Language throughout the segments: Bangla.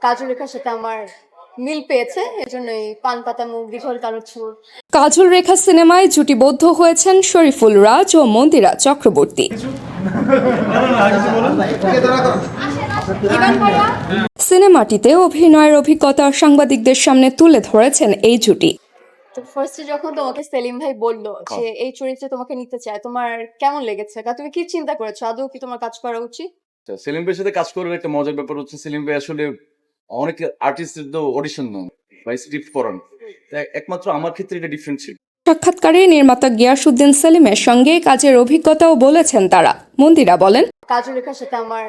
কাজল রেখার সাথে আমার মিল পেয়েছে, এজন্যই পান পাতা মুখ দীঘল কালো চুল। কাজল রেখা সিনেমায় জুটিবদ্ধ হয়েছেন শরীফুল রাজ ও মন্দিরা চক্রবর্তী। সিনেমাটিতে অভিনয়ের অভিজ্ঞতা সাংবাদিকদের সামনে তুলে ধরেছেন এই জুটি। তো ফার্স্টে যখন তোমাকে সেলিম ভাই বললো যে এই চরিত্রে তোমাকে নিতে চায়, তোমার কেমন লেগেছে? তুমি কি চিন্তা করেছো, আদৌ কি তোমার কাজ করা উচিত? সেলিম ভাইয়ের সাথে কাজ করার একটা মজার ব্যাপার হচ্ছে, সেলিম ভাই আসলে অনেক আর্টিস্টদের তো অডিশন নেন বা স্ক্রিপ্ট পড়ান, একমাত্র আমার ক্ষেত্রে এটা ডিফারেন্ট ছিল। সাক্ষাৎকারে নির্মাতা গিয়াসউদ্দিন সেলিমের সঙ্গে কাজের অভিজ্ঞতাও বলেছেন তারা। মন্দিরা বলেন, কাজল রেখার সাথে আমার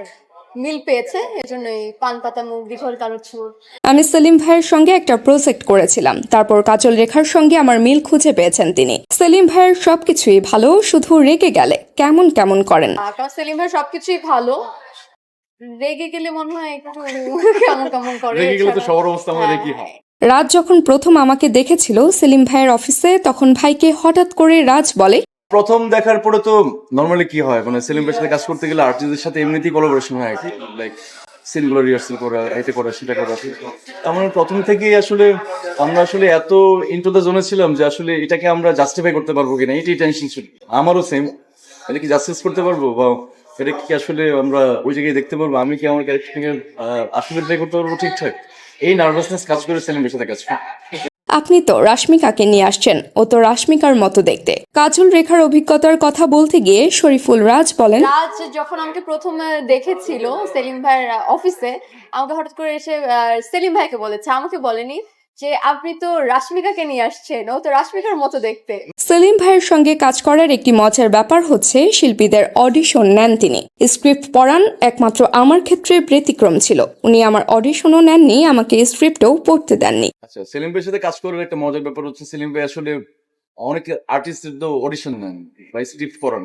মিল পেয়েছে, এজন্যই পান পাতা মুখ দীঘল কালো চুল। আমি সেলিম ভাইয়ের সঙ্গে একটা প্রজেক্ট করেছিলাম, তারপর কাজল রেখার সঙ্গে আমার মিল খুঁজে পেয়েছেন তিনি। সেলিম ভাইয়ের সবকিছুই ভালো, শুধু রেগে গেলে কেমন কেমন করেন। কারণ সেলিম ভাই সবকিছুই ভালো, রেগে গেলে মনে হয় একটু কেমন কেমন করে। রেগে গেলে তো সবার অবস্থা আমাদের কি হয়। রাজ যখন প্রথম আমাকে দেখেছিল সেলিম ভাইয়ের অফিসে, তখন ভাইকে হঠাৎ করে রাজ বলে, প্রথম দেখার পরে তো নর্মালি কি হয়, মানে সেলিম ভাইয়ের সাথে কাজ করতে গেলে আর্টিস্টদের সাথে এমনিতেই কোলাবোরেশন হয়, লাইক সিনগুলো রিহার্সাল করা, এটা করা সেটা করা। আমরা প্রথম থেকেই আসলে আমরা আসলে এত ইনটু দ্য জোনে ছিলাম যে আসলে এটাকে আমরা জাস্টিফাই করতে পারবো কিনা, এটাই টেনশন ছিল আমারও। সেম, এটা কি জাস্টিস করতে পারবো বা এটা কি আসলে আমরা ওই জায়গায় দেখতে পারবো, আমি কি আমার ক্যারেক্টারকে আসলে প্লে করতে পারবো ঠিকঠাক, এই নার্ভাসনেস কাজ করে সেলিম ভাইয়ের সাথে কাজ করে। আপনি তো রাশমিকাকে নিয়ে আসছেন, ও তো রাশমিকার মতো দেখতে। কাজল রেখার অভিজ্ঞতার কথা বলতে গিয়ে শরীফুল রাজ বলেন, রাজ যখন আমাকে প্রথম দেখেছিল সেলিম ভাইয়ের অফিসে, আমাকে হঠাৎ করে এসে সেলিম ভাইকে বলেছে, আমাকে বলেনি যে আপনি তো রাশমিকাকে নিয়ে আসছেন, ও তো রাশমিকার মতো দেখতে। সেলিম ভাইয়ের সঙ্গে কাজ করার একটি মজার ব্যাপার হচ্ছে শিল্পীদের অডিশন নেন তিনি, স্ক্রিপ্ট পড়ান। একমাত্র আমার ক্ষেত্রে ব্যতিক্রম ছিল, উনি আমার অডিশনও নেননি, আমাকে স্ক্রিপ্টও পড়তে দেননি। আচ্ছা, সেলিম ভাইয়ের সাথে কাজ করার একটা মজার ব্যাপার হচ্ছে, সেলিম ভাই আসলে অনেক আর্টিস্টদের তো অডিশন নেন বা স্ক্রিপ্ট পড়ান,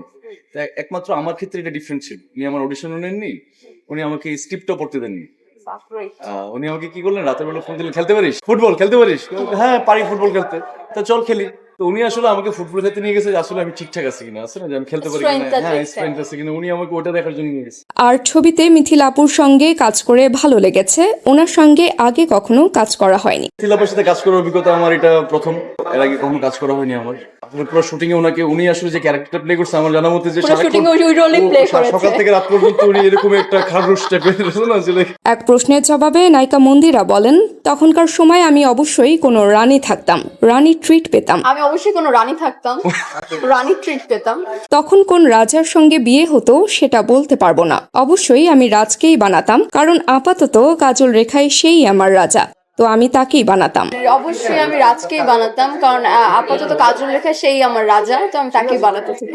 একমাত্র আমার ক্ষেত্রে এটা ডিফারেন্ট ছিল। উনি আমার অডিশনও নেননি, উনি আমাকে স্ক্রিপ্টও পড়তে দেননি। উনি আমাকে কি করলেন, রাতের বেলা ফোন দিলেন, খেলতে পারিস ফুটবল, খেলতে পারিস? হ্যাঁ পারি ফুটবল খেলতে, তা চল খেলি। তো উনি আসলে আমাকে ফুটবল খেলতে নিয়ে গেছে, আসলে আমি ঠিকঠাক আছি কিনা, আছে না যে আমি খেলতে পারি কিনা, হ্যাঁ স্ট্রেংথ আছে কিনা, উনি আমাকে ওটা দেখার জন্য নিয়ে গেছে। আর ছবিতে মিথিলা আপুর সঙ্গে কাজ করে ভালো লেগেছে, ওনার সঙ্গে আগে কখনো কাজ করা হয়নি। মিথিলাপের সাথে কাজ করার অভিজ্ঞতা আমার এটা প্রথম, এর আগে কখনো কাজ করা হয়নি আমার। পুরো শুটিং এ ওনাকে, উনি আসলে যে ক্যারেক্টার প্লে করছে আমার জানা মতে, যে সকাল থেকে রাত পর্যন্ত উনি এরকম একটা খারুশ টাইপের না। এক প্রশ্নের জবাবে নায়িকা মন্দিরা বলেন, তখনকার সময় আমি অবশ্যই কোনো রানী থাকতাম, রানী ট্রিট পেতাম। আমি অবশ্যই কোনো রানী থাকতাম, রানী ট্রিট পেতাম। তখন কোন রাজার সঙ্গে বিয়ে হতো সেটা বলতে পারবো না, অবশ্যই আমি রাজকেই বানাতাম, কারণ আপাতত কাজল রেখায় সেই আমার রাজা, তো আমি তাকেই বানাতাম। অবশ্যই আমি রাজকেই বানাতাম, কারণ আপাতত কাজল রেখা সেই আমার রাজা, তো আমি তাকেই বানাতে চাই।